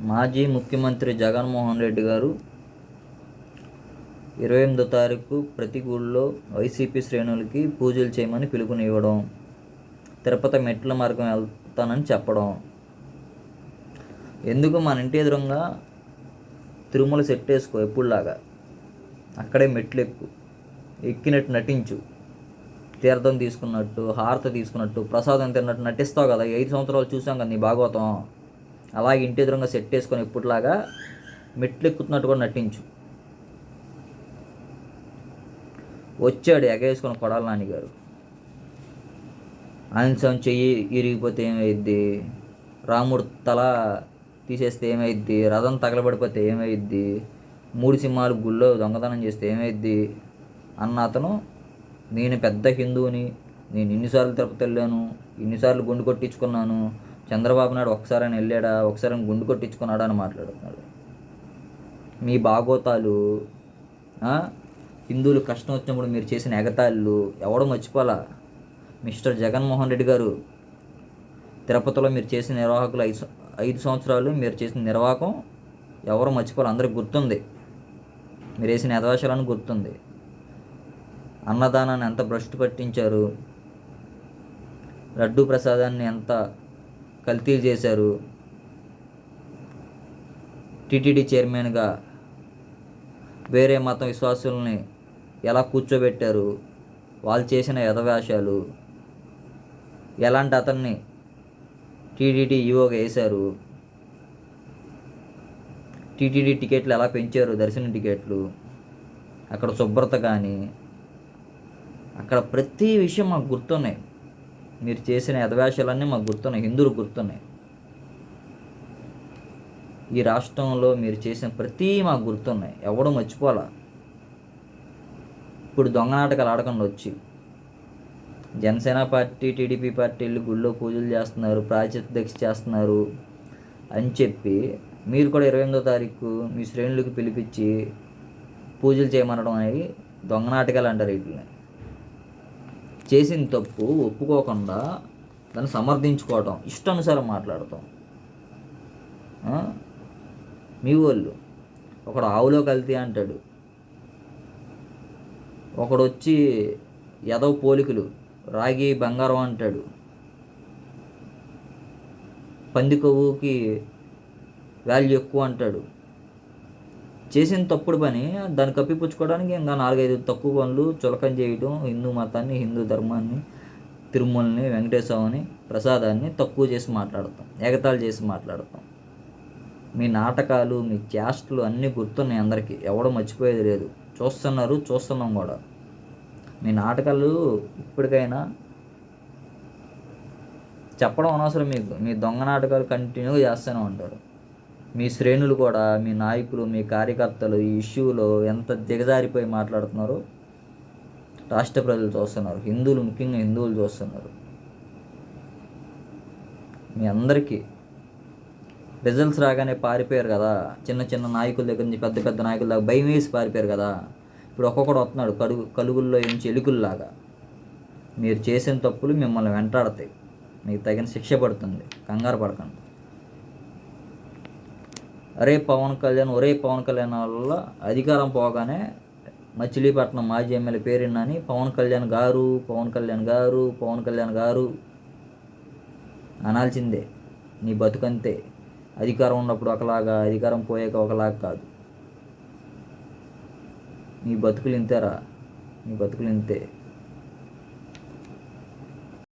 మాజీ ముఖ్యమంత్రి జగన్మోహన్ రెడ్డి గారు 28వ తారీఖు ప్రతి గుడిలో వైసీపీ శ్రేణులకి పూజలు చేయమని పిలుపునివ్వడం, తిరుపతి మెట్ల మార్గం వెళ్తానని చెప్పడం. ఎందుకు మన ఇంటి ఎదురుగా తిరుమల సెట్ వేసుకో, ఎప్పుడులాగా అక్కడే మెట్లు ఎక్కినట్టు నటించు, తీర్థం తీసుకున్నట్టు, హారతి తీసుకున్నట్టు, ప్రసాదం తిన్నట్టు నటిస్తావు కదా. 5 సంవత్సరాలు చూసాం కదా నీ భాగవతం. అలాగే ఇంటి ఎదురుగా సెట్ వేసుకొని ఎప్పుడులాగా మెట్లు ఎక్కుతున్నట్టు కూడా నటించు. వచ్చాడు ఎగేసుకొని కొడాలి నాన్నగారు. ఆయన చెయ్యి ఇరిగిపోతే ఏమైద్ది, రాముడు తల తీసేస్తే ఏమైద్ది, రథం తగలబడిపోతే ఏమైద్ది, 3 సింహాలు గుళ్ళో దొంగతనం చేస్తే ఏమైద్ది అన్న అతను, నేను పెద్ద హిందువుని, నేను ఇన్నిసార్లు తిరుపతి వెళ్ళాను, ఇన్నిసార్లు గుండు కొట్టించుకున్నాను, చంద్రబాబు నాయుడు ఒకసారి వెళ్ళాడా, ఒకసారి గుండు కొట్టించుకున్నాడా అని మాట్లాడుతున్నాడు. మీ భాగోతాలు, హిందువులు కష్టం వచ్చినప్పుడు మీరు చేసిన ఎగతాళ్ళు ఎవడో మర్చిపోలా. మిస్టర్ జగన్మోహన్ రెడ్డి గారు, తిరుపతిలో మీరు చేసిన నిర్వాహకులు 5 సంవత్సరాలు మీరు చేసిన నిర్వాహకం ఎవరో మర్చిపోవాలి. అందరికి గుర్తుంది. మీరు వేసిన యథాశాలను గుర్తుంది. అన్నదానాన్ని ఎంత భ్రష్టు పట్టించారు, లడ్డూ ప్రసాదాన్ని ఎంత కల్తీలు చేశారు, టీటీడీ చైర్మన్గా వేరే మతం విశ్వాసుల్ని ఎలా కూర్చోబెట్టారు, వాళ్ళు చేసిన యథవేషాలు, ఎలాంటి అతన్ని టీటీడీ ఈవోగా వేశారు, టీటీడీ టికెట్లు ఎలా పెంచారు, దర్శన టికెట్లు, అక్కడ శుభ్రత కానీ, అక్కడ ప్రతి విషయం మాకు గుర్తున్నాయి. మీరు చేసిన యథవేషాలన్నీ మాకు గుర్తున్నాయి, హిందువులు గుర్తున్నాయి. ఈ రాష్ట్రంలో మీరు చేసిన ప్రతి మాకు గుర్తున్నాయి, ఎవడో మర్చిపోలా. ఇప్పుడు దొంగ నాటకాలు ఆడకుండా వచ్చి జనసేన పార్టీ, టీడీపీ పార్టీలు గుళ్ళో పూజలు చేస్తున్నారు, ప్రాయశ్చిత్త దీక్ష చేస్తున్నారు అని చెప్పి మీరు కూడా 28వ తారీఖు మీ శ్రేణులకు పిలిపించి పూజలు చేయమనడం అనేది దొంగ నాటకాలు అంటారు. వీటిని చేసిన తప్పు ఒప్పుకోకుండా దాన్ని సమర్థించుకోవటం, ఇష్టానుసారం మాట్లాడటం. మీ వాళ్ళు ఒకడు ఆవులో కల్తీ అంటాడు, ఒకడు వచ్చి ఎదవ పోలికలు రాగి బంగారం అంటాడు, పంది కొవ్వుకి వాల్యూ ఎక్కువ అంటాడు. చేసిన తప్పుడు పని దాన్ని కప్పిపుచ్చుకోవడానికి ఇంకా 4-5 తక్కువ పనులు చులకం చేయడం, హిందూ మతాన్ని, హిందూ ధర్మాన్ని, తిరుమలని, వెంకటేశ్వరని, ప్రసాదాన్ని తక్కువ చేసి మాట్లాడతాం, ఎగతాళి చేసి మాట్లాడతాం. మీ నాటకాలు, మీ చేష్టలు అన్నీ గుర్తున్నాయి అందరికీ, ఎవడో మర్చిపోయేది లేదు. చూస్తున్నాం కూడా. మీ నాటకాలు ఇప్పటికైనా చెప్పడం అనవసరం మీకు. మీ దొంగ నాటకాలు కంటిన్యూగా చేస్తూనే ఉంటారు. మీ శ్రేణులు కూడా, మీ నాయకులు, మీ కార్యకర్తలు ఈ ఇష్యూలో ఎంత దిగజారిపోయి మాట్లాడుతున్నారో రాష్ట్ర ప్రజలు చూస్తున్నారు. హిందువులు, ముఖ్యంగా హిందువులు చూస్తున్నారు. మీ అందరికీ రిజల్ట్స్ రాగానే పారిపోయారు కదా, చిన్న చిన్న నాయకుల దగ్గర నుంచి పెద్ద పెద్ద నాయకుల దాకా భయం వేసి పారిపోయారు కదా. ఇప్పుడు ఒక్కొక్కడు వస్తున్నాడు కలుగుల్లో నుంచి ఎలుకల్లాగా. మీరు చేసిన తప్పులు మిమ్మల్ని వెంటాడతాయి, మీకు తగిన శిక్ష పడుతుంది, కంగారు పడకండి. ఒరే పవన్ కళ్యాణ్ వల్ల అధికారం పోగానే మచిలీపట్నం మాజీ ఎమ్మెల్యే పేరున్నాని పవన్ కళ్యాణ్ గారు అనాల్సిందే. నీ బతుకంతే. అధికారం ఉన్నప్పుడు ఒకలాగా, అధికారం పోయాక ఒకలాగా కాదు. నీ బతుకులు ఇంతేరా, నీ బతుకులు ఇంతే.